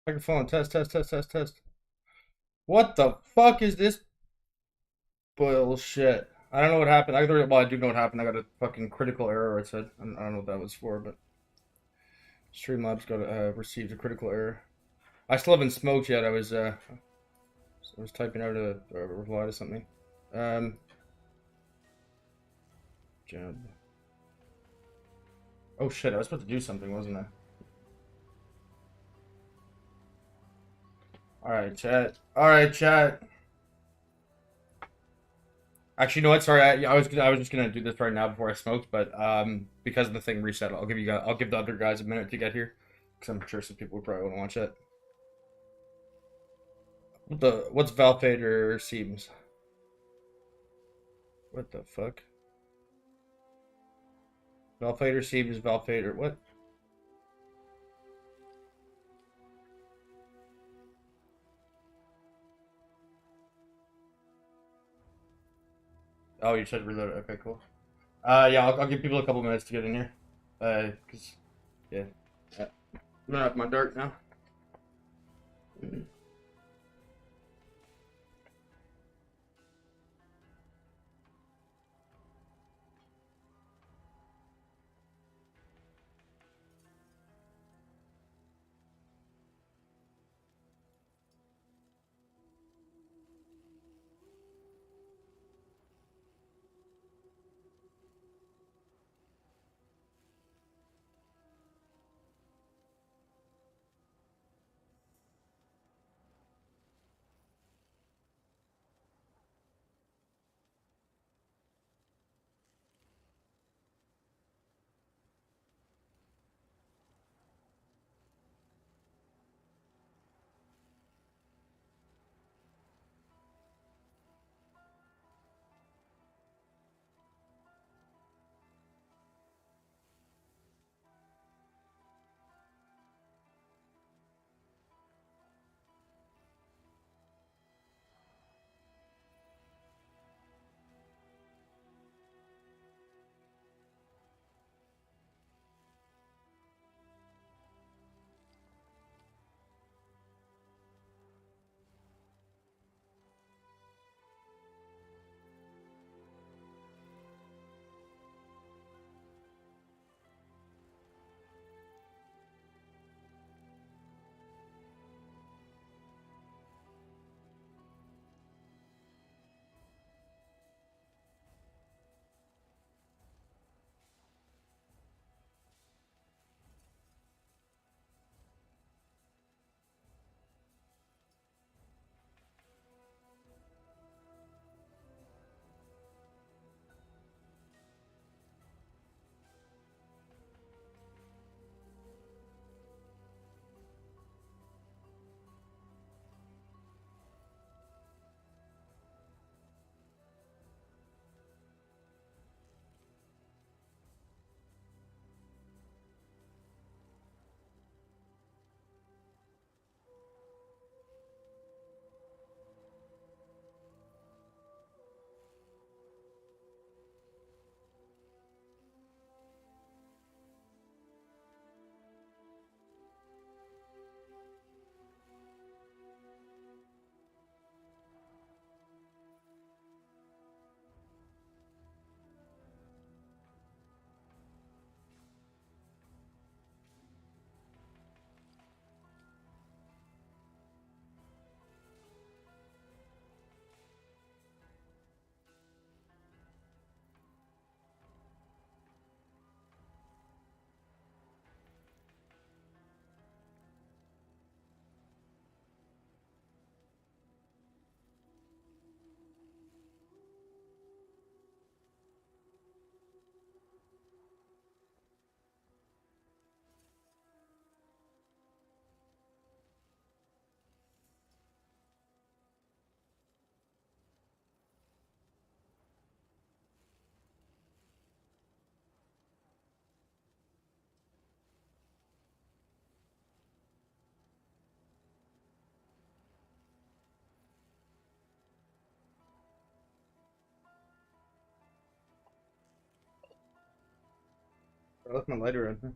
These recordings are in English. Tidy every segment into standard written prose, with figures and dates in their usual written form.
Microphone, test, test, test, test, test. What the fuck is this bullshit? I don't know what happened. Well, I do know what happened. I got a fucking critical error. It said. I don't know what that was for, but Streamlabs got received a critical error. I still haven't smoked yet. I was typing out a reply to something. Um, Jab. Oh shit! I was supposed to do something, wasn't I? All right, chat. All right, chat. Actually, you know what? Sorry, I was just gonna do this right now before I smoked, but because the thing reset, I'll give the other guys a minute to get here, because I'm sure some people would probably want to watch it. What's Valfader seems? What the fuck? Valfader seems Valfader. What? Oh, you said reload. Okay, cool. Yeah, I'll give people a couple minutes to get in here. Cause yeah, I'm not up my dark now. I left my lighter in.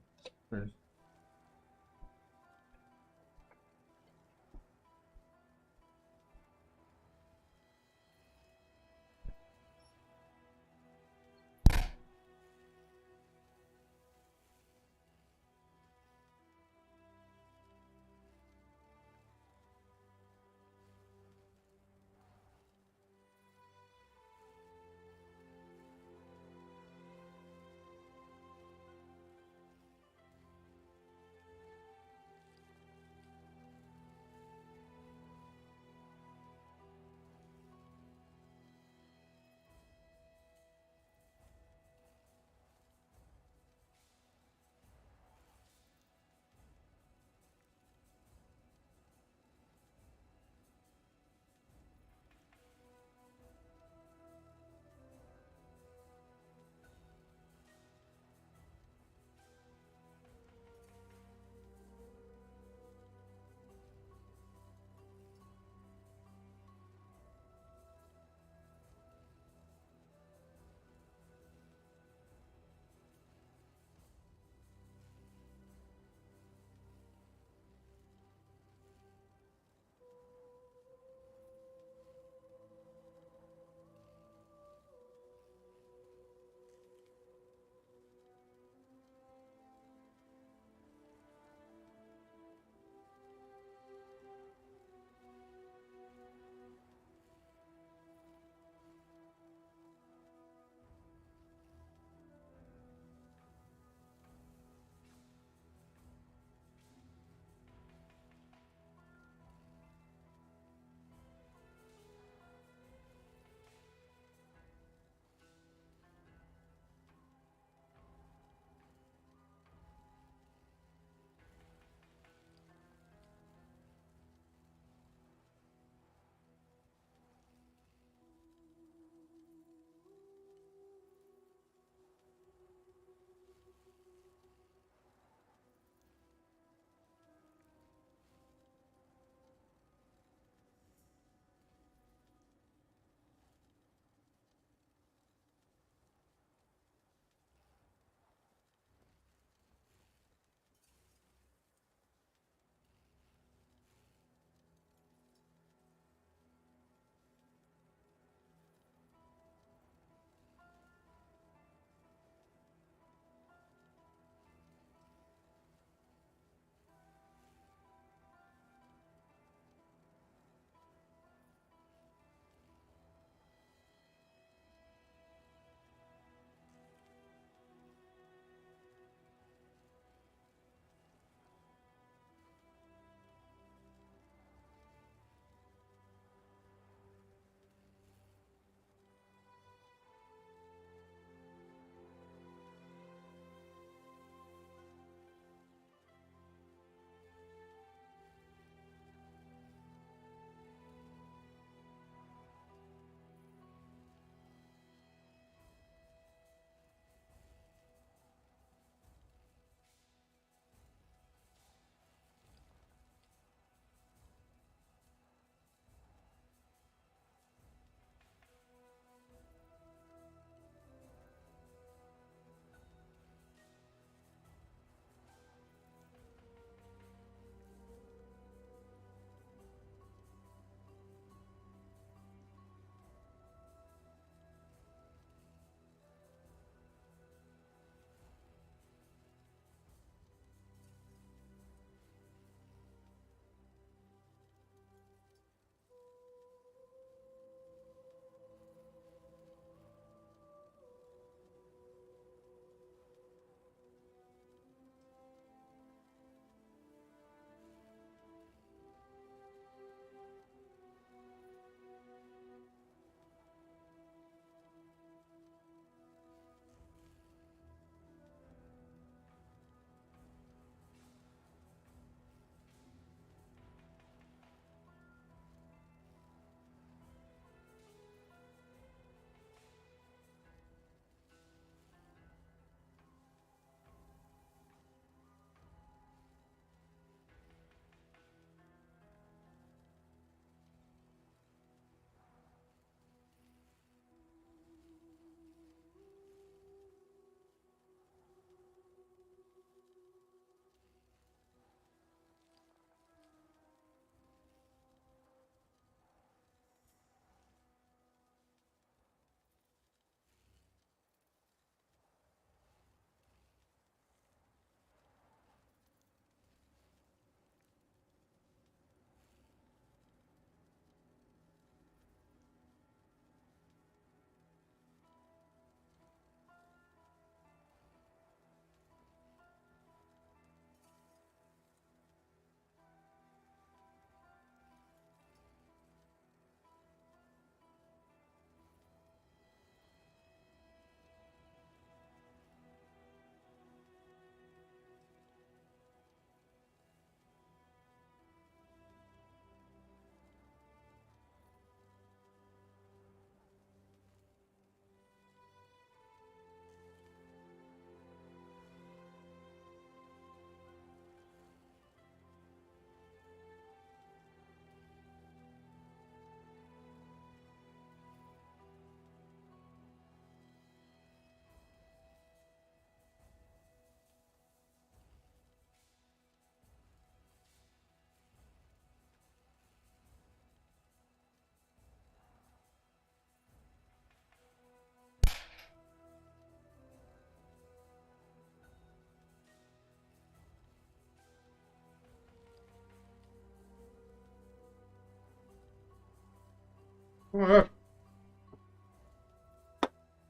Oh,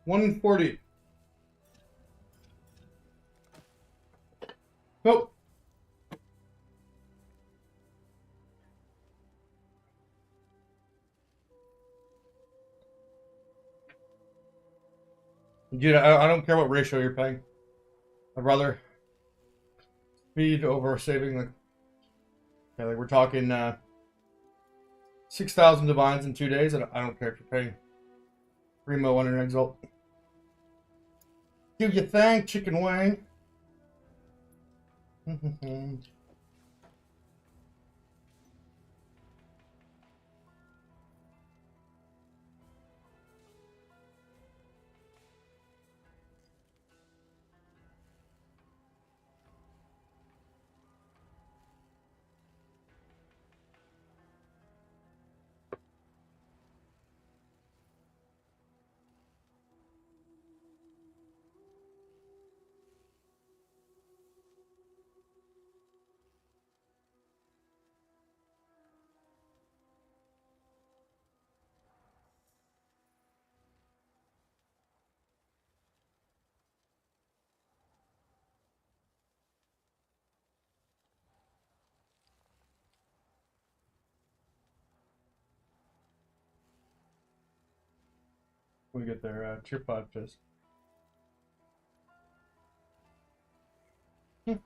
140. Nope. Dude, I don't care what ratio you're paying. I'd rather speed over saving. Like, okay, like we're talking 6,000 divines in 2 days. I don't care if you're paying Primo on an Exalt. Do you think, Chicken Wang? We get their tier 5 fist. We'll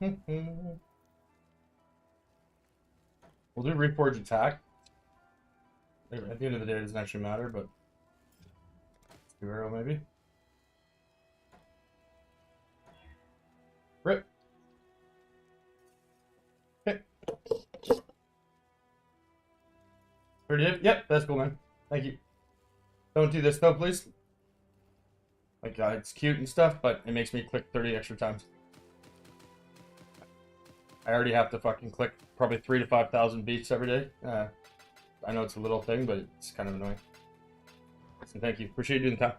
do Reforge attack. At the end of the day, it doesn't actually matter, but let's do arrow maybe. Rip. Okay. Already did? Yep, that's cool, man. Thank you. Don't do this though, please. Like, it's cute and stuff, but it makes me click 30 extra times. I already have to fucking click probably 3,000 to 5,000 beats every day. I know it's a little thing, but it's kind of annoying. So thank you. Appreciate you doing the time.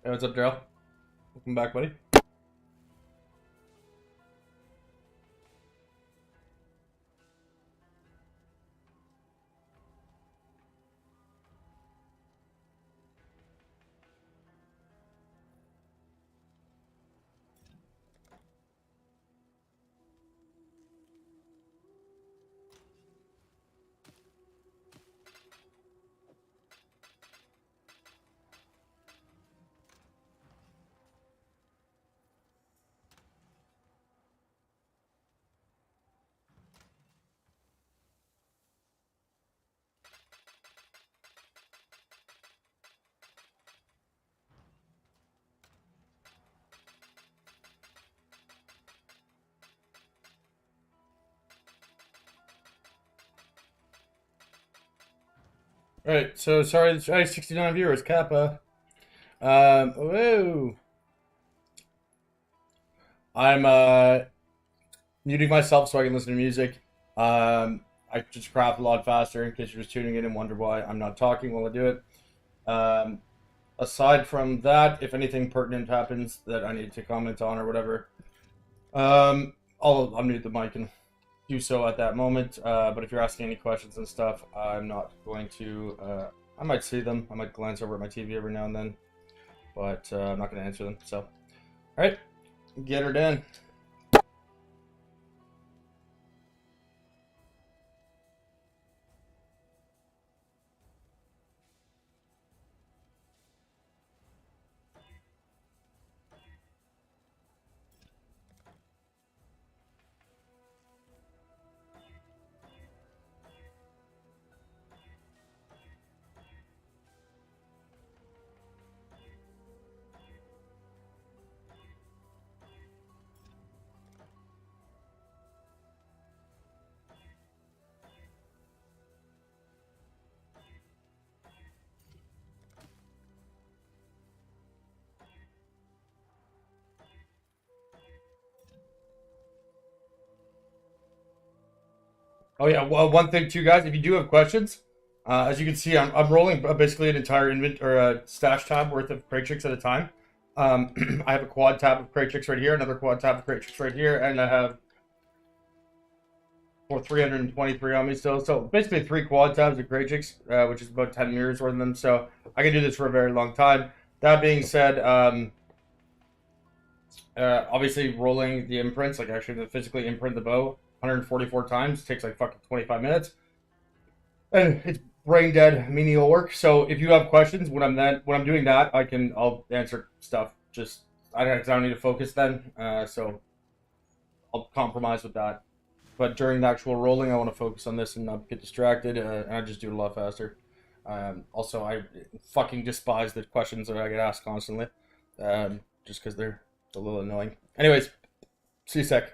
Hey, what's up, Daryl? Welcome back, buddy. Alright, so sorry, 69 viewers, Kappa. Whoa. I'm muting myself so I can listen to music. I just craft a lot faster in case you're just tuning in and wonder why I'm not talking while I do it. Aside from that, if anything pertinent happens that I need to comment on or whatever, I'll unmute the mic and do so at that moment. But if you're asking any questions and stuff, I'm not going to. I might see them. I might glance over at my TV every now and then. but I'm not going to answer them. So, all right, get her done. Oh yeah, well, one thing too, guys. If you do have questions, as you can see, I'm rolling basically an entire inventory or a stash tab worth of Craicics at a time. I have a quad tab of Craicics right here, another quad tab of Craicics right here, and I have 323 on me still. So basically 3 quad tabs of Craicics, which is about 10 mirrors worth of them. So I can do this for a very long time. That being said, obviously rolling the imprints, like actually physically imprint the bow 144 times takes like fucking 25 minutes. And it's brain dead menial work. So if you have questions when I'm doing that, I'll answer stuff. Just I don't need to focus then. So I'll compromise with that. But during the actual rolling, I want to focus on this and not get distracted, and I just do it a lot faster. Also, I fucking despise the questions that I get asked constantly, just because they're a little annoying. Anyways, see you sec.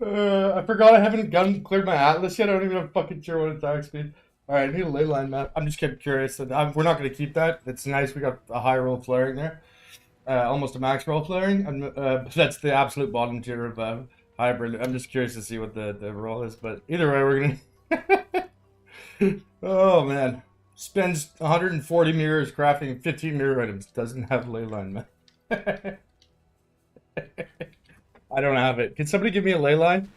I forgot I haven't cleared my atlas yet. I don't even have fucking sure what attack speed. All right, I need a ley line map. I'm just kept curious. We're not going to keep that. It's nice. We got a high roll flaring there. Almost a max roll flaring. That's the absolute bottom tier of hybrid. I'm just curious to see what the roll is. But either way, we're going to... Oh, man. Spends 140 mirrors crafting 15 mirror items. Doesn't have ley line map. I don't have it. Can somebody give me a ley line?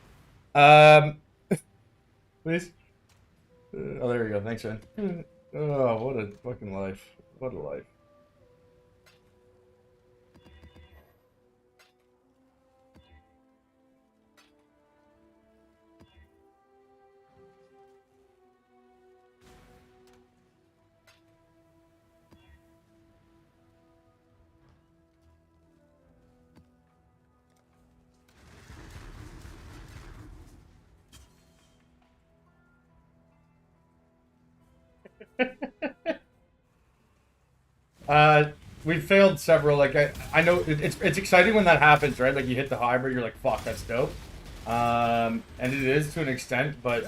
Please? Oh, there we go. Thanks, man. Oh, what a fucking life. What a life. We failed several. Like I know it's exciting when that happens, right? Like you hit the hybrid, you're like, fuck, that's dope. And it is to an extent, but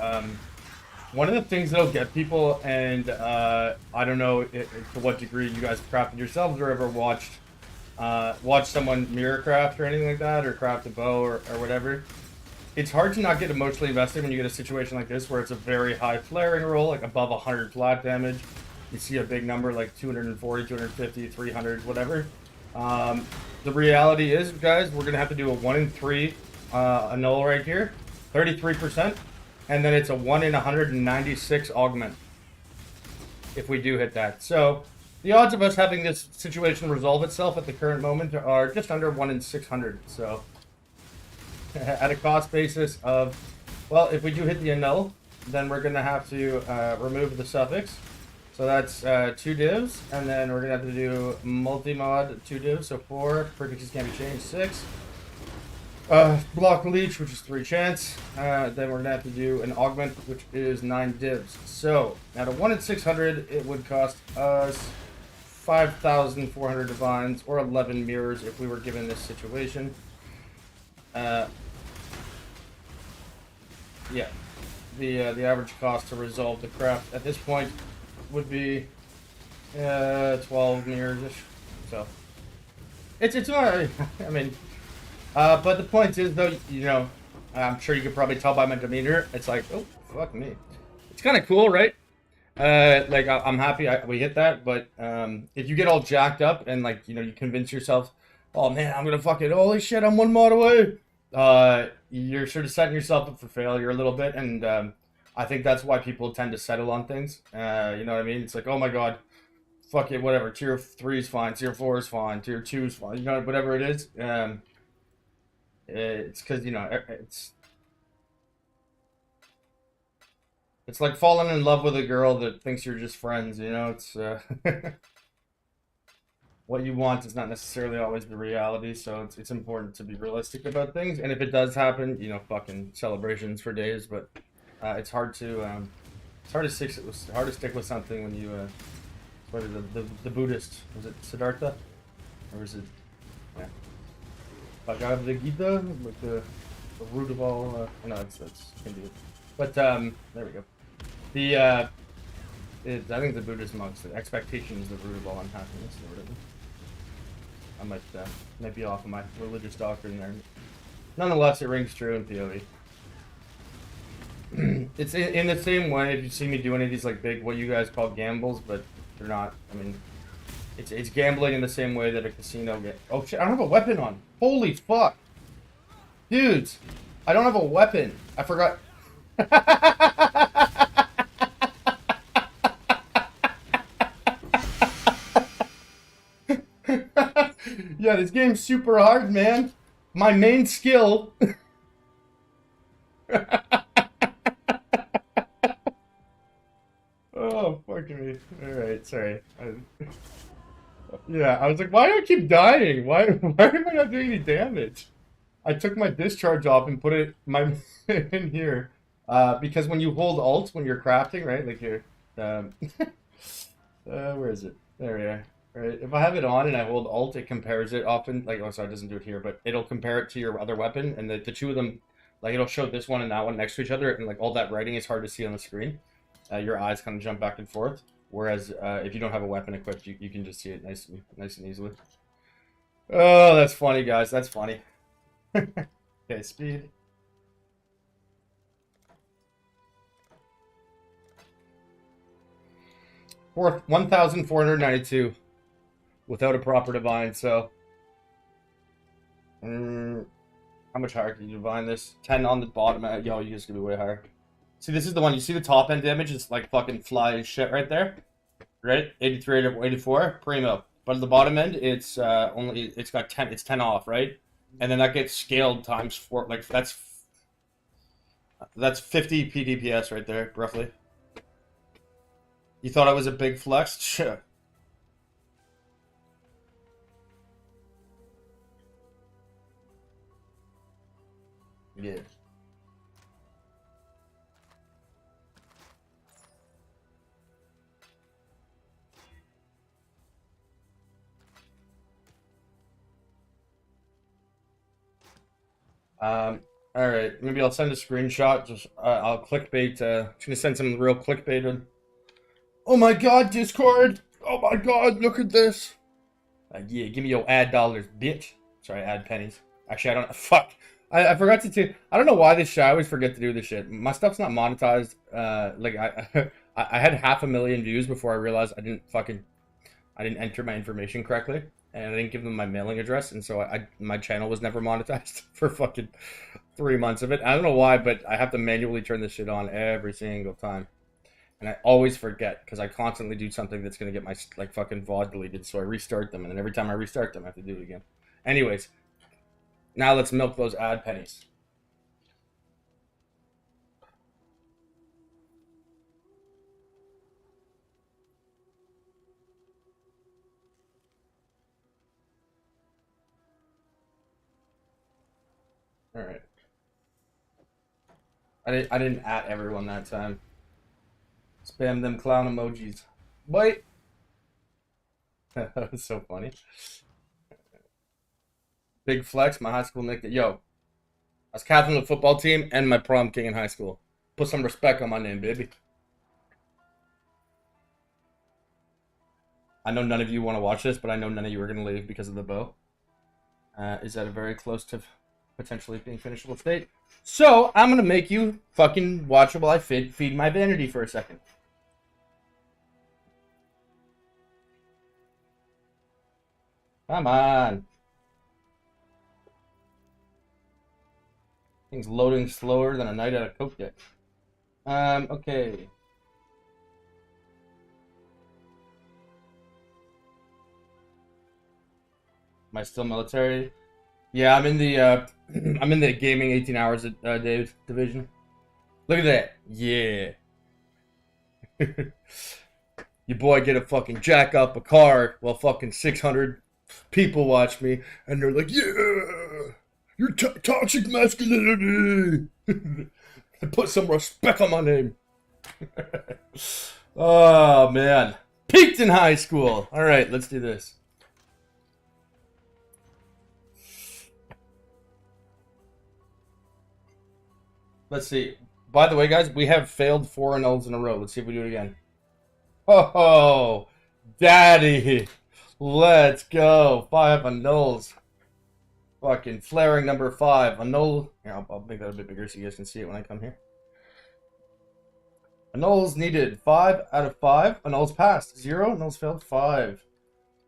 one of the things that'll get people, and I don't know to what degree you guys crafted yourselves or ever watched someone mirror craft or anything like that, or craft a bow or whatever. It's hard to not get emotionally invested when you get a situation like this where it's a very high flaring roll, like above 100 flat damage. You see a big number like 240, 250, 300, whatever. The reality is, guys, we're going to have to do a 1 in 3 annul right here, 33%, and then it's a 1 in 196 augment if we do hit that. So the odds of us having this situation resolve itself at the current moment are just under 1 in 600. So at a cost basis of, well, if we do hit the annul, then we're going to have to remove the suffix. So that's 2 divs, and then we're going to have to do multi-mod 2 divs, so 4. Prefixes can't be changed, 6. Block leech, which is 3 chance. Then we're going to have to do an augment, which is 9 divs. So at a 1 in 600, it would cost us 5,400 divines, or 11 mirrors if we were given this situation. Yeah. The average cost to resolve the craft at this point would be 12 mirrors-ish. So it's not, I mean, but the point is, though, you know, I'm sure you could probably tell by my demeanor, it's like, oh, fuck me. It's kind of cool, right? Like, I'm happy we hit that, but if you get all jacked up and, like, you know, you convince yourself, oh, man, I'm gonna fucking, holy shit, I'm 1 mod away, you're sort of setting yourself up for failure a little bit, and I think that's why people tend to settle on things. You know what I mean? It's like, oh my god, fuck it, whatever. Tier 3 is fine, Tier 4 is fine, Tier 2 is fine. You know, whatever it is. It's because, you know, it's like falling in love with a girl that thinks you're just friends. You know, it's what you want is not necessarily always the reality. So it's important to be realistic about things. And if it does happen, you know, fucking celebrations for days, but. It's hard to stick with something when you what is it, the Buddhist, was it Siddhartha, or is it, yeah, Bhagavad Gita, like the root of all, no, that's Hindu, but there we go. I think the Buddhist monks said expectation is the root of all unhappiness or whatever. I might be off of my religious doctrine there. Nonetheless, it rings true in PoE. It's in the same way if you see me do any of these like big, what you guys call gambles, but they're not. I mean, it's gambling in the same way that a casino oh shit, I don't have a weapon on. Holy fuck. Dudes, I don't have a weapon. I forgot. Yeah, this game's super hard, man. My main skill. Oh, fucking me. Alright, sorry. Yeah, I was like, why do I keep dying? Why am I not doing any damage? I took my discharge off and put it in here. Because when you hold alt when you're crafting, right? Like you're where is it? There we are. Right. If I have it on and I hold Alt, it compares it often. Like, oh, sorry, it doesn't do it here, but it'll compare it to your other weapon, and the two of them, like, it'll show this one and that one next to each other, and like all that writing is hard to see on the screen. Your eyes kind of jump back and forth. Whereas if you don't have a weapon equipped, you can just see it nice and easily. Oh, that's funny, guys. That's funny. Okay, speed. Fourth, 1,492 without a proper divine. So, how much higher can you divine this? 10 on the bottom. Yo, you guys gonna be way higher. See, this is the one. You see the top end damage is like fucking fly shit right there, right? 83 to 84, primo. But at the bottom end, it's only it's got 10. It's 10 off, right? And then that gets scaled times 4. Like that's 50 PDPS right there, roughly. You thought I was a big flex? Shit. Yeah. All right. Maybe I'll send a screenshot. Just I'll clickbait. Just gonna send some real clickbait. Oh my God, Discord! Oh my God, look at this. Yeah, give me your ad dollars, bitch. Sorry, ad pennies. Actually, I don't. Fuck. I forgot to. I don't know why this shit. I always forget to do this shit. My stuff's not monetized. Like I had 500,000 views before I realized I didn't enter my information correctly, and I didn't give them my mailing address, and so my channel was never monetized for fucking 3 months of it. I don't know why, but I have to manually turn this shit on every single time. And I always forget because I constantly do something that's gonna get my like fucking VOD deleted. So I restart them, and then every time I restart them, I have to do it again. Anyways, now let's milk those ad pennies. All right. I didn't at everyone that time. Spam them clown emojis. Wait. That was so funny. Big flex. My high school nickname. Yo, I was captain of the football team and my prom king in high school. Put some respect on my name, baby. I know none of you want to watch this, but I know none of you are going to leave because of the bow. Is at a very close to potentially being finishable state. So, I'm going to make you fucking watch it while I feed my vanity for a second. Come on. Things loading slower than a night at a coke deck. Okay. Am I still military? Yeah, I'm in the I'm in the gaming 18 hours a day division. Look at that. Yeah. Your boy get a fucking jack up a car while fucking 600 people watch me, and they're like, yeah, you're toxic masculinity. Put some respect on my name. Oh, man. Peaked in high school. All right, let's do this. Let's see. By the way, guys, we have failed 4 annuls in a row. Let's see if we do it again. Oh, daddy. Let's go. 5 annuls. Fucking flaring number 5. Annul. Here, I'll make that a bit bigger so you guys can see it when I come here. Annuls needed. 5 out of 5. Annuls passed. 0. Annuls failed. 5.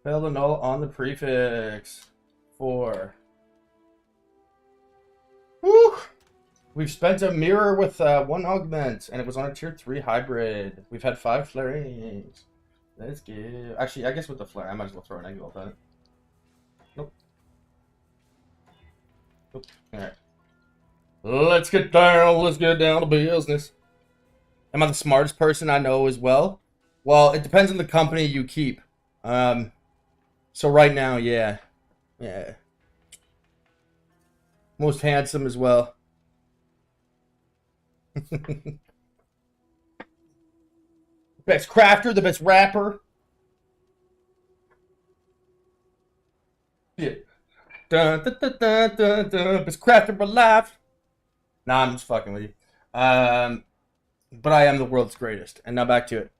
Failed annul on the prefix. 4. Woo! We've spent a mirror with 1 augment, and it was on a tier 3 hybrid. We've had 5 flarings. Let's go. Actually, I guess with the flare, I might as well throw an egg bolt at it. Nope. Nope. Alright. Let's get down to business. Am I the smartest person I know as well? Well, it depends on the company you keep. So right now, yeah. Yeah. Most handsome as well. Best crafter, the best rapper. Dun, dun, dun, dun, dun, dun. It's crafted for life. Nah, I'm just fucking with you. But I am the world's greatest. And now back to it.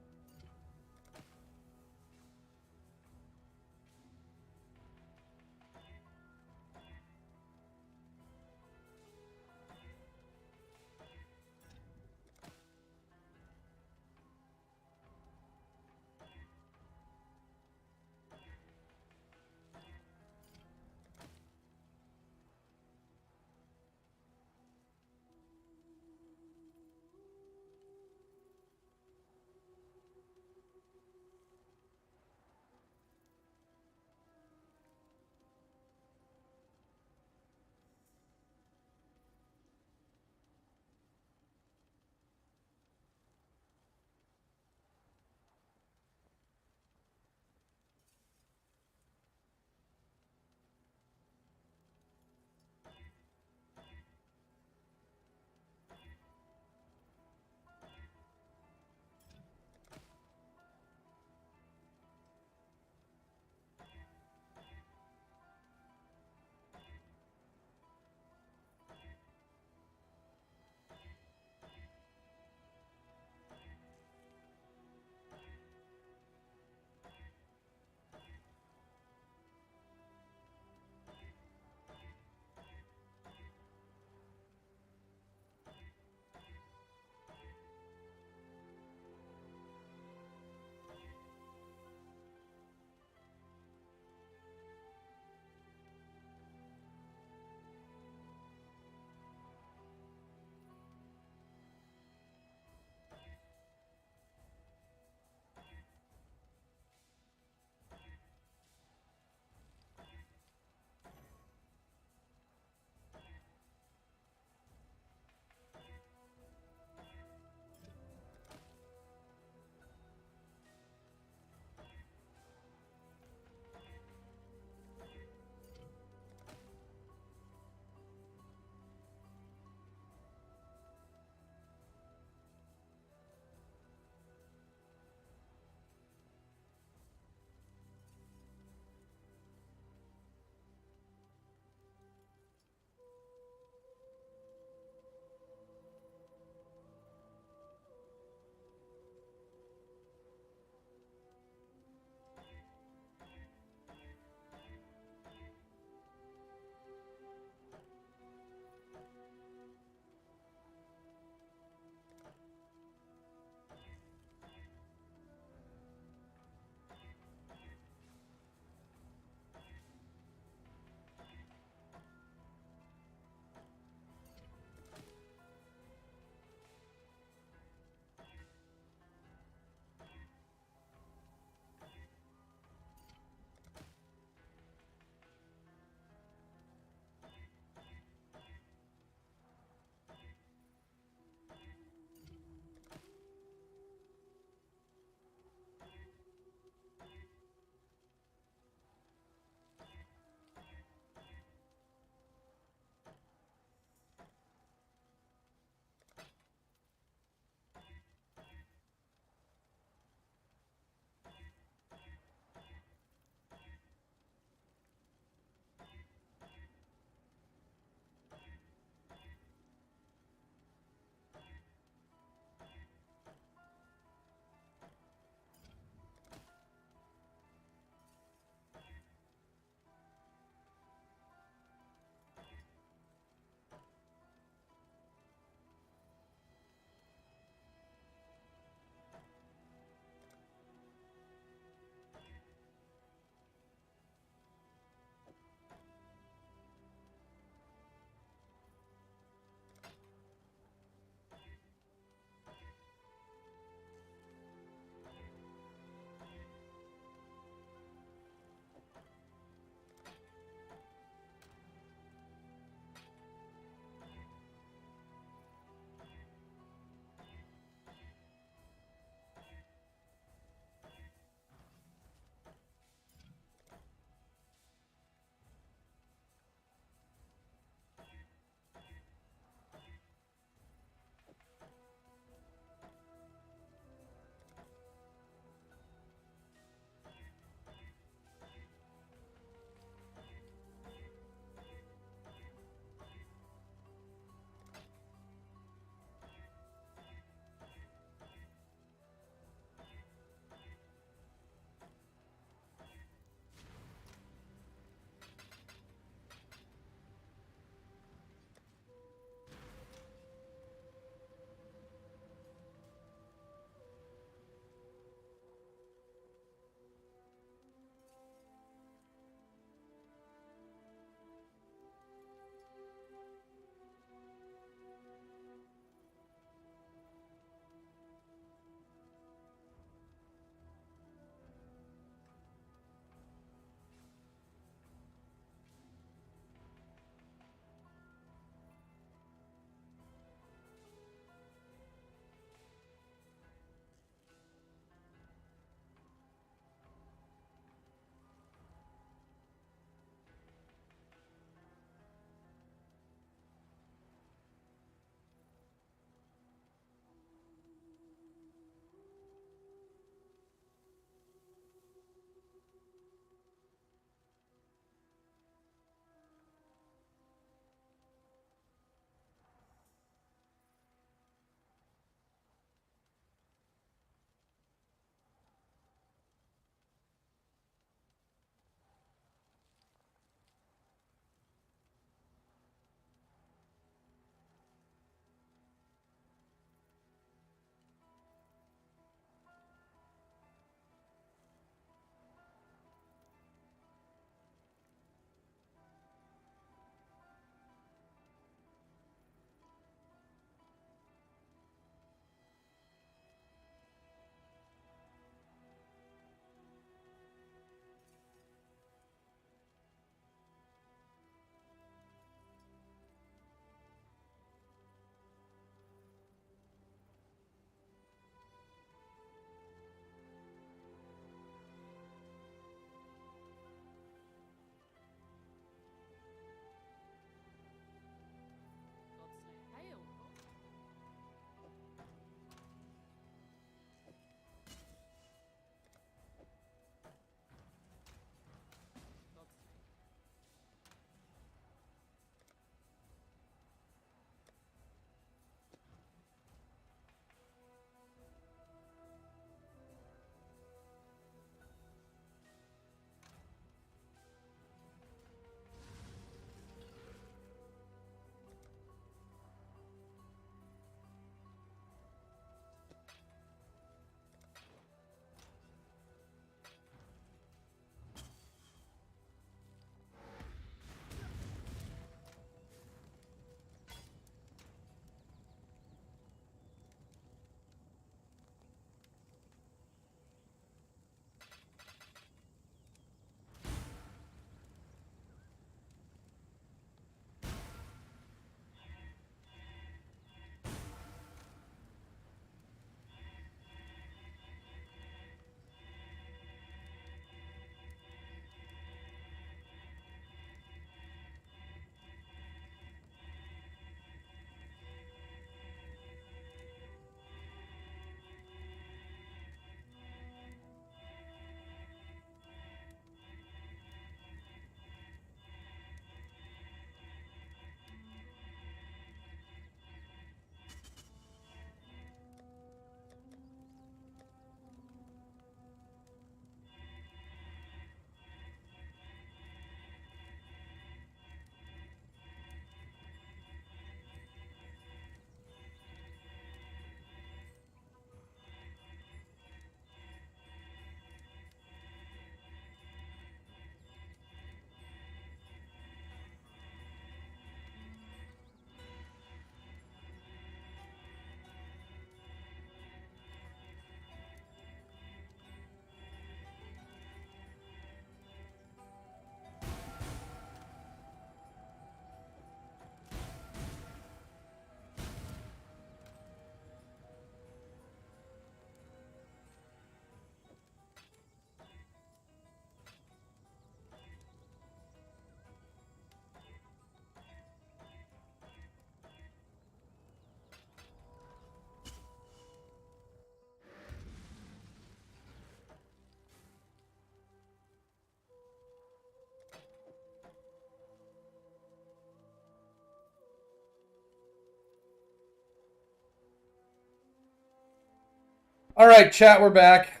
All right, chat, we're back.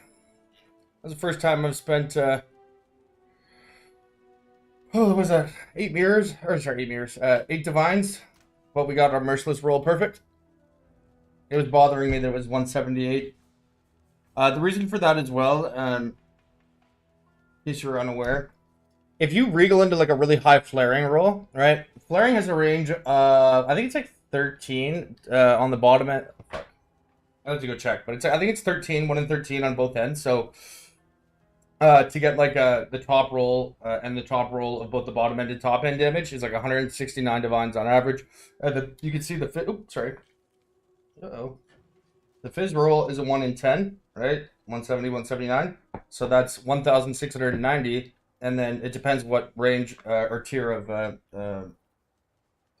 That's the first time I've spent, what was that? 8 mirrors? Or, sorry, 8 mirrors. 8 divines. But we got our merciless roll perfect. It was bothering me that it was 178. The reason for that as well, in case you're unaware, if you regal into like a really high flaring roll, right? Flaring has a range of, I think it's like 13 on the bottom end. Oh, fuck. I have to go check, but I think it's 13, 1 in 13 on both ends. So to get like the top roll and the top roll of both the bottom end and top end damage is like 169 divines on average. You can see the oops, sorry. Uh-oh. The fizz roll is a 1 in 10, right? 170, 179. So that's 1,690. And then it depends what range or tier of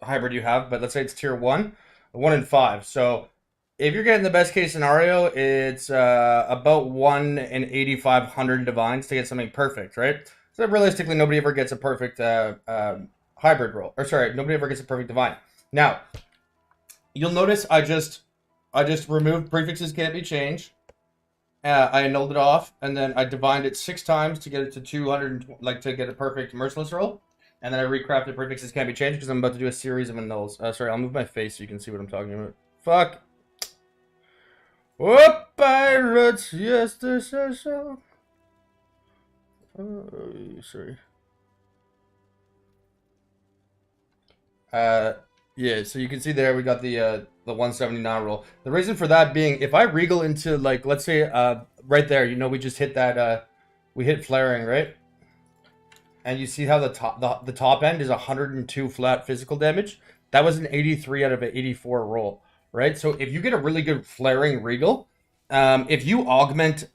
hybrid you have. But let's say it's tier 1, 1 in 5. So if you're getting the best case scenario, it's about 1 in 8,500 divines to get something perfect, right? So realistically, nobody ever gets a perfect hybrid roll. Or sorry, nobody ever gets a perfect divine. Now, you'll notice I just removed prefixes can't be changed. I annulled it off, and then I divined it 6 times to get it to 200, like to get a perfect merciless roll. And then I recrafted prefixes can't be changed because I'm about to do a series of annulls. Sorry, I'll move my face so you can see what I'm talking about. Fuck. Oh, pirates, yes, this is so. Sorry. Yeah, so you can see there we got the 179 roll. The reason for that being, if I regal into, like, let's say right there, you know, we just hit that we hit flaring, right? And you see how the top end is 102 flat physical damage. That was an 83 out of an 84 roll, right? So if you get a really good flaring regal, if you augment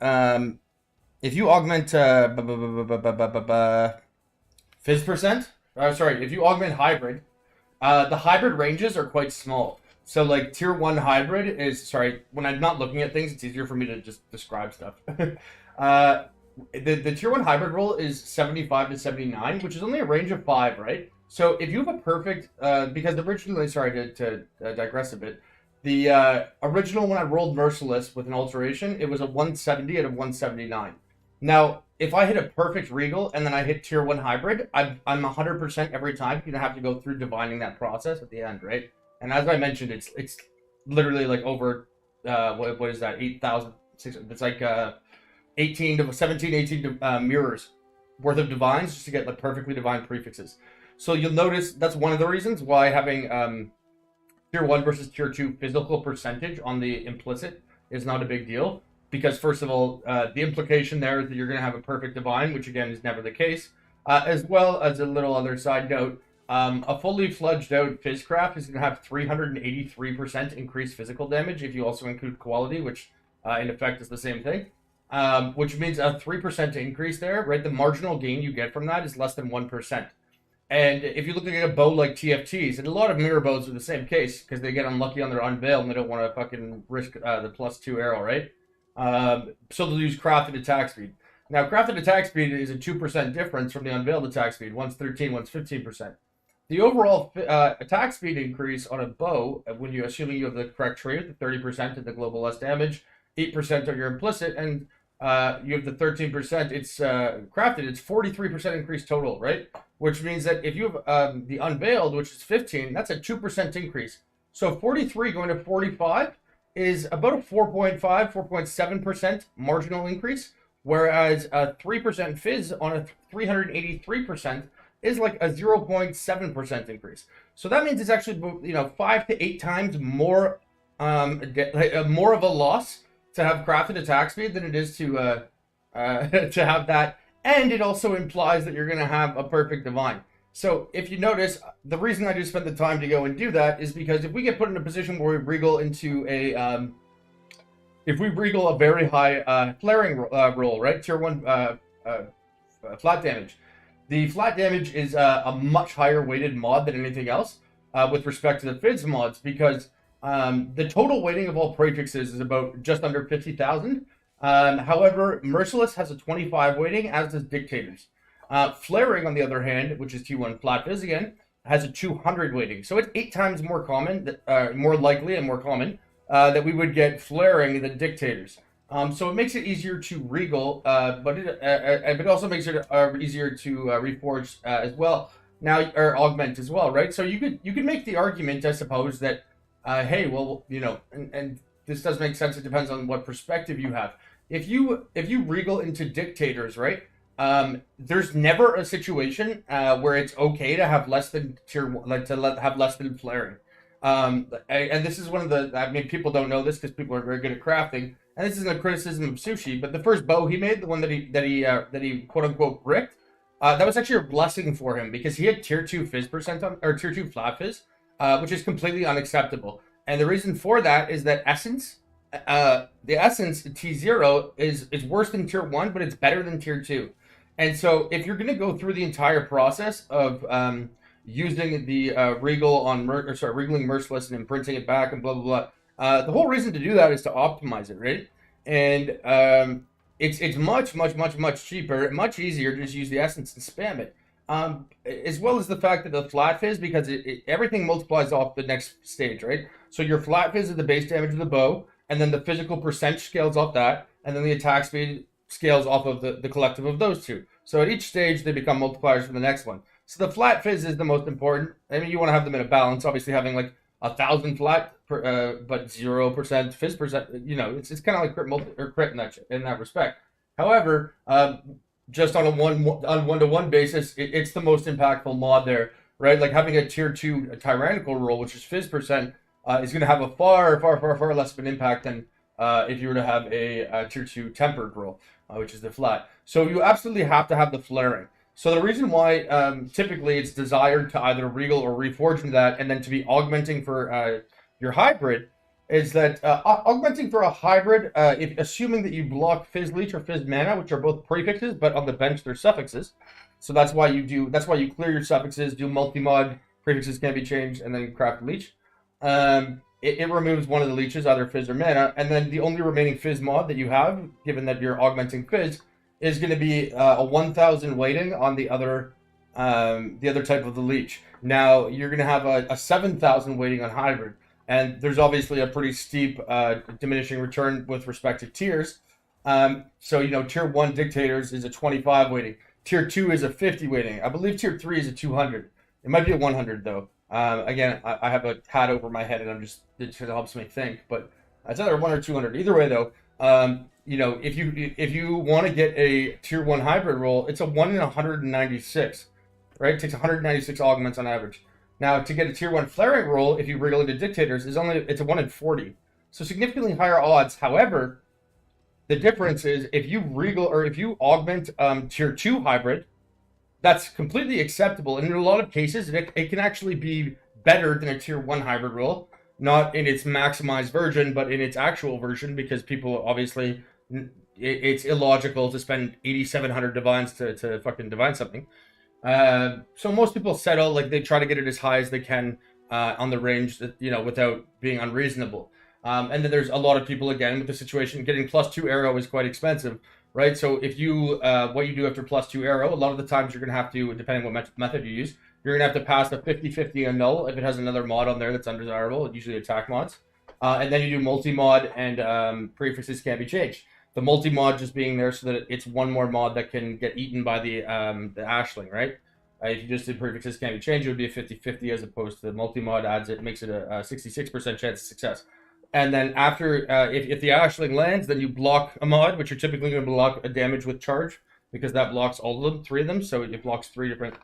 fizz percent, sorry, if you augment hybrid, the hybrid ranges are quite small. So like tier 1 hybrid is, sorry, when I'm not looking at things, it's easier for me to just describe stuff. The tier 1 hybrid roll is 75 to 79, which is only a range of 5, right? So if you have a perfect, because originally, sorry to digress a bit, the original when I rolled Merciless with an alteration, it was a 170 out of 179. Now, if I hit a perfect regal and then I hit tier 1 hybrid, I'm 100% every time going to have to go through divining that process at the end, right? And as I mentioned, it's literally like over, what is that, 8,000, it's like 18 to 17, 18 mirrors worth of divines just to get like perfectly divine prefixes. So you'll notice that's one of the reasons why having tier 1 versus tier 2 physical percentage on the implicit is not a big deal. Because first of all, the implication there is that you're going to have a perfect divine, which again is never the case. As well as a little other side note, a fully fledged out Fizzcraft is going to have 383% increased physical damage if you also include quality, which in effect is the same thing. Which means a 3% increase there, right? The marginal gain you get from that is less than 1%. And if you look at a bow like TFTs, and a lot of mirror bows are the same case because they get unlucky on their unveil and they don't want to fucking risk the +2 arrow, right? So they'll use crafted attack speed. Now, crafted attack speed is a 2% difference from the unveiled attack speed. One's 13, one's 15%. The overall attack speed increase on a bow, when you assuming you have the correct trait, the 30% of the global less damage, 8% of your implicit, and you have the 13%, it's crafted, it's 43% increase total, right? Which means that if you have the unveiled, which is 15, that's a 2% increase. So 43 going to 45 is about a 4.5, 4.7% marginal increase, whereas a 3% fizz on a 383% is like a 0.7% increase. So that means it's actually, 5 to 8 times more more of a loss to have crafted attack speed than it is to have that. And it also implies that you're going to have a perfect divine. So if you notice, the reason I just spent the time to go and do that is because if we get put in a position where we regal into a, if we regal a very high flaring roll, right, tier 1 flat damage, the flat damage is a much higher weighted mod than anything else with respect to the fizz mods, because the total weighting of all prefixes is about just under 50,000. However, Merciless has a 25 weighting, as does Dictators. Flaring, on the other hand, which is T1 flat fizz again, has a 200 weighting. So it's 8 times more common, more likely and more common, that we would get flaring than Dictators. So it makes it easier to regal, but it also makes it easier to reforge as well. Now, or augment as well, right? So you could make the argument, I suppose, that hey, well, and this does make sense. It depends on what perspective you have. If you regal into dictators, right? There's never a situation where it's okay to have less than have less than flaring. And this is one of the, I mean, people don't know this because people are very good at crafting, and this isn't a criticism of Sushi, but the first bow he made, the one that he quote unquote bricked, that was actually a blessing for him because he had tier 2 fizz percent on, or tier 2 flat fizz, which is completely unacceptable. And the reason for that is that the essence T0 is worse than tier 1, but it's better than tier 2. And so if you're going to go through the entire process of using the regal on regaling Merciless and imprinting it back and blah blah blah, the whole reason to do that is to optimize it, right? And it's much cheaper, much easier to just use the essence and spam it. As well as the fact that the flat fizz, because everything multiplies off the next stage, right? So your flat fizz is the base damage of the bow, and then the physical percent scales off that, and then the attack speed scales off of the collective of those two. So at each stage, they become multipliers for the next one. So the flat fizz is the most important. I mean, you want to have them in a balance. Obviously, having like 1,000 flat, but 0% fizz percent, it's kind of like crit in that respect. However, just on a one-to-one basis, it's the most impactful mod there, right? Like having a tier 2 tyrannical roll, which is fizz percent, is going to have a far less of an impact than if you were to have a tier 2 tempered roll, which is the flat. So you absolutely have to have the flaring. So the reason why typically it's desired to either regal or reforge into that, and then to be augmenting for your hybrid, is that augmenting for a hybrid, assuming that you block Fizz Leech or Fizz Mana, which are both prefixes, but on the bench they're suffixes. So that's why you clear your suffixes, do multi-mod, prefixes can be changed, and then craft Leech. It removes one of the leeches, either Fizz or Mana, and then the only remaining Fizz mod that you have, given that you're augmenting Fizz, is going to be a 1,000 weighting on the other type of the leech. Now you're going to have a 7,000 weighting on hybrid, and there's obviously a pretty steep diminishing return with respect to tiers. So tier 1 dictators is a 25 weighting. Tier 2 is a 50 weighting. I believe tier 3 is a 200. It might be a 100 though. Again, I have a hat over my head, and it helps me think, but it's either 1 or 200. Either way though. If you want to get a tier 1 hybrid roll, it's a 1 in 196, right? It takes 196 augments on average. Now, to get a tier 1 flaring roll, if you wriggle into dictators, it's a 1 in 40. So significantly higher odds. However, the difference is if you regal or if you augment tier 2 hybrid, that's completely acceptable. And in a lot of cases, it can actually be better than a tier 1 hybrid roll. Not in its maximized version, but in its actual version, because people obviously, it's illogical to spend 8,700 divines to fucking divine something. So most people settle, like they try to get it as high as they can on the range, that, without being unreasonable. And then there's a lot of people, again, with the situation, getting +2 arrow is quite expensive, right? So if you, what you do after +2 arrow, a lot of the times you're going to have to, depending on what method you use, you're going to have to pass the 50-50 and null if it has another mod on there that's undesirable, usually attack mods. And then you do multi-mod, and prefixes can be changed. The multi-mod just being there so that it's one more mod that can get eaten by the Ashling, right? If you just did prefixes can be changed, it would be a 50-50 as opposed to the multi-mod makes it a 66% chance of success. And then after, if the Ashling lands, then you block a mod, which you're typically going to block a damage with charge, because that blocks all of them, 3 of them. So it blocks 3 different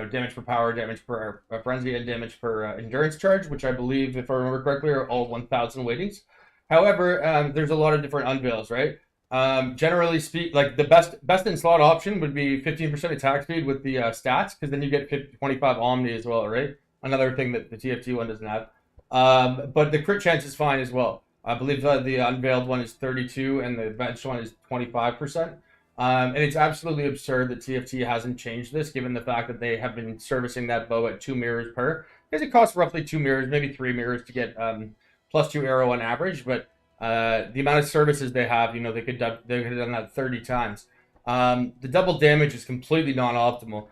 damage per power, damage per frenzy, and damage per endurance charge, which I believe, if I remember correctly, are all 1,000 weightings. However, there's a lot of different unveils, right? Generally speak, like the best in slot option would be 15% attack speed with the stats, because then you get 25 Omni as well, right? Another thing that the TFT one doesn't have. But the crit chance is fine as well. I believe the unveiled one is 32 and the bench one is 25%. And it's absolutely absurd that TFT hasn't changed this, given the fact that they have been servicing that bow at 2 mirrors per. Because it costs roughly 2 mirrors, maybe 3 mirrors to get +2 arrow on average. But the amount of services they have, they could have done that 30 times. The double damage is completely non-optimal.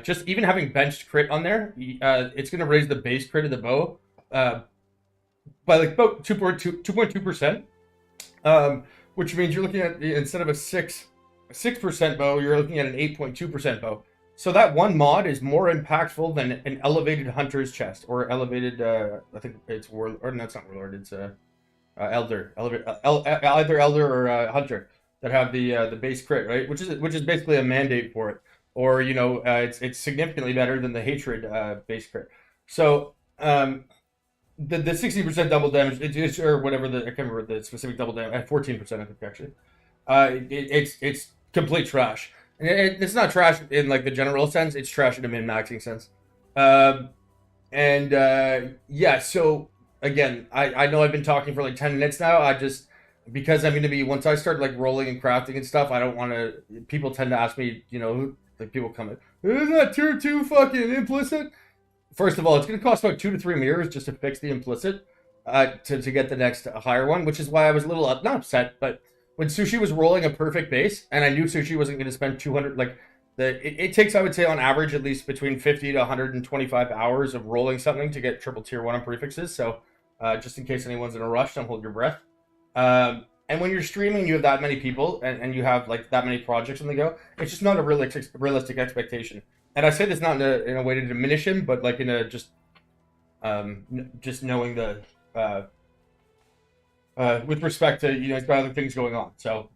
Just even having benched crit on there, it's going to raise the base crit of the bow by like about 2.2%. which means you're looking at, instead of a 6% bow, you're looking at an 8.2% bow. So that one mod is more impactful than an elevated hunter's chest or elevated. I think it's warlord, or no, it's not warlord. It's elder, either elder or hunter that have the base crit, right? Which is basically a mandate for it, or it's significantly better than the hatred base crit. So the 60% double damage, or whatever I can't remember the specific double damage, at 14% I think actually. It's complete trash. And it's not trash in like the general sense. It's trash in a min-maxing sense. Yeah. So again, I know I've been talking for like 10 minutes now. Because I'm going to be, once I start like rolling and crafting and stuff, I don't want to. People tend to ask me, like people come in, isn't that tier 2 fucking implicit? First of all, it's going to cost about 2 to 3 mirrors just to fix the implicit, to get the next higher one, which is why I was a little not upset, but when Sushi was rolling a perfect base, and I knew Sushi wasn't going to spend 200, like, it takes, I would say, on average, at least between 50 to 125 hours of rolling something to get triple tier 1 on prefixes, so just in case anyone's in a rush, don't hold your breath. And when you're streaming, you have that many people, and you have, like, that many projects on the go, it's just not a realistic expectation. And I say this not in a way to diminish him, but, like, in a just knowing the... with respect to, he's got other things going on. So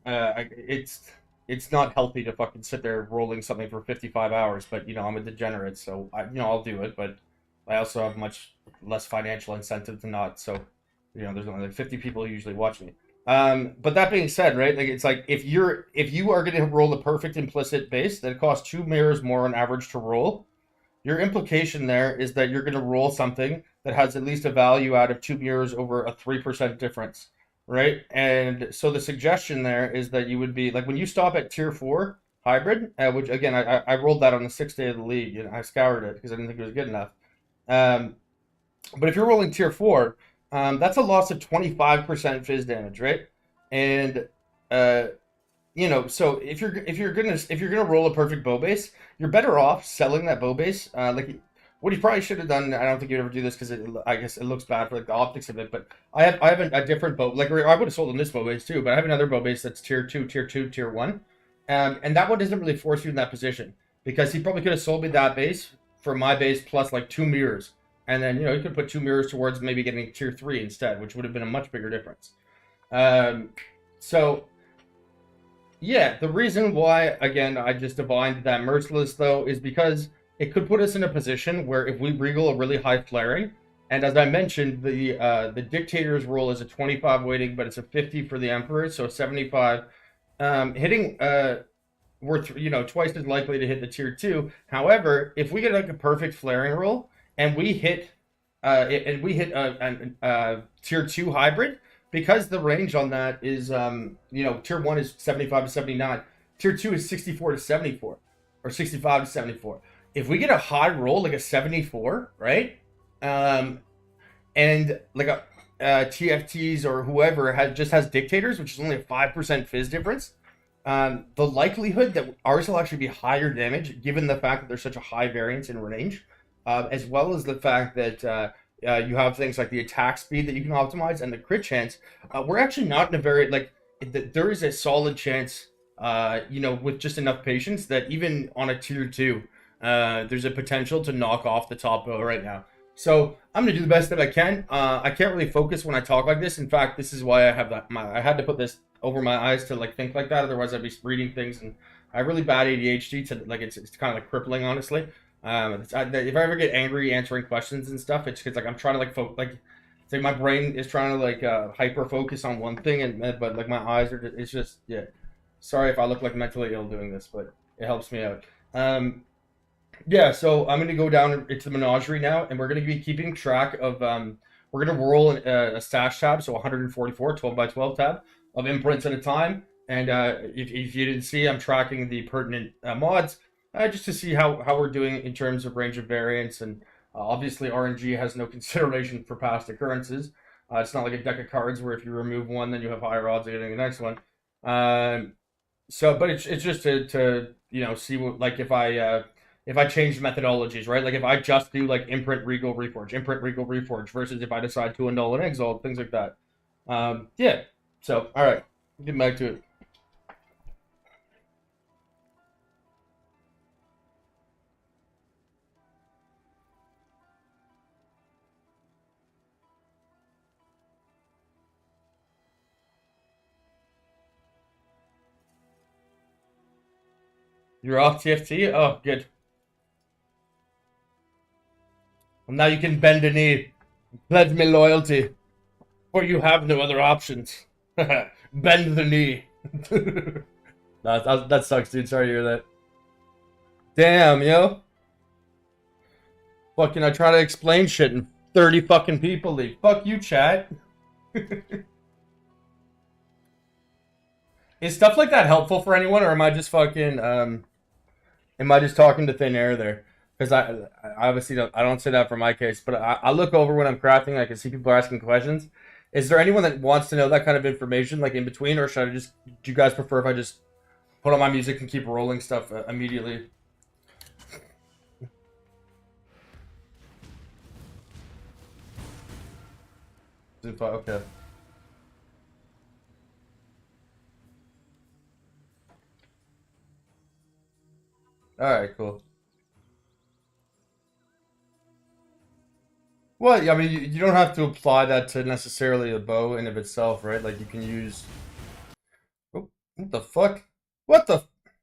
it's not healthy to fucking sit there rolling something for 55 hours. But I'm a degenerate, so I'll do it. But I also have much less financial incentive to not. So there's only like 50 people who usually watch me. But that being said, right? Like it's like if you are going to roll the perfect implicit base that costs 2 mirrors more on average to roll, your implication there is that you're going to roll something that has at least a value out of 2 mirrors over a 3% difference, right? And so the suggestion there is that you would be, like, when you stop at tier 4 hybrid, which, again, I rolled that on the 6th day of the league, and I scoured it because I didn't think it was good enough. But if you're rolling tier 4, that's a loss of 25% fizz damage, right? And so if you're gonna roll a perfect bow base, you're better off selling that bow base. Like what you probably should have done. I don't think you'd ever do this because I guess it looks bad for like the optics of it. But I have a different bow. Like I would have sold on this bow base too, but I have another bow base that's tier 2, tier 1, and that one doesn't really force you in that position because he probably could have sold me that base for my base plus like 2 mirrors, and then you could put 2 mirrors towards maybe getting tier 3 instead, which would have been a much bigger difference. So. Yeah, the reason why, again, I just divined that merciless, though, is because it could put us in a position where if we regal a really high flaring, and as I mentioned, the dictator's roll is a 25 weighting, but it's a 50 for the emperor, so 75. Hitting, we're twice as likely to hit the tier 2. However, if we get like a perfect flaring roll, and we hit a tier 2 hybrid, because the range on that is, tier 1 is 75 to 79. Tier 2 is 64 to 74. Or 65 to 74. If we get a high roll, like a 74, right? And like a TFTs or whoever just has dictators, which is only a 5% fizz difference, the likelihood that ours will actually be higher damage, given the fact that there's such a high variance in range, as well as the fact that... you have things like the attack speed that you can optimize and the crit chance. We're actually not in a very, there is a solid chance, with just enough patience that even on a tier 2, there's a potential to knock off the top bow right now. So I'm going to do the best that I can. I can't really focus when I talk like this. In fact, this is why I have I had to put this over my eyes to think like that. Otherwise I'd be reading things, and I have really bad ADHD to it's kind of like crippling, honestly. If I ever get angry answering questions and stuff, it's because I'm trying to it's like my brain is trying to hyper focus on one thing, but like my eyes are it's just Sorry if I look like mentally ill doing this, but it helps me out. So I'm gonna go down into the menagerie now, and we're gonna be keeping track of we're gonna roll a stash tab, so 144 12 by 12 tab of imprints at a time, and if you didn't see, I'm tracking the pertinent mods. Just to see how we're doing in terms of range of variance, and obviously RNG has no consideration for past occurrences. It's not like a deck of cards where if you remove one, then you have higher odds of getting the next one. But it's just to see what, if I change methodologies, right? Like if I just do imprint regal reforge versus if I decide to annul and exalt, things like that. So all right. Get back to it. You're off TFT? Oh, good. Well, now you can bend a knee. Pledge me loyalty. For you have no other options. Bend the knee. That sucks, dude. Sorry to hear that. Damn, yo. Fucking, I try to explain shit and 30 fucking people leave. Fuck you, chat. Is stuff like that helpful for anyone, or am I just fucking, am I just talking to thin air there? Because I obviously don't, I don't say that for my case, but I look over when I'm crafting, I can see people asking questions. Is there anyone that wants to know that kind of information, like in between, or should I just, do you guys prefer if I just put on my music and keep rolling stuff immediately? Okay. Alright, cool. Well, I mean, you don't have to apply that to necessarily a bow in of itself, right? Like, you can use... Oh, what the fuck? What the...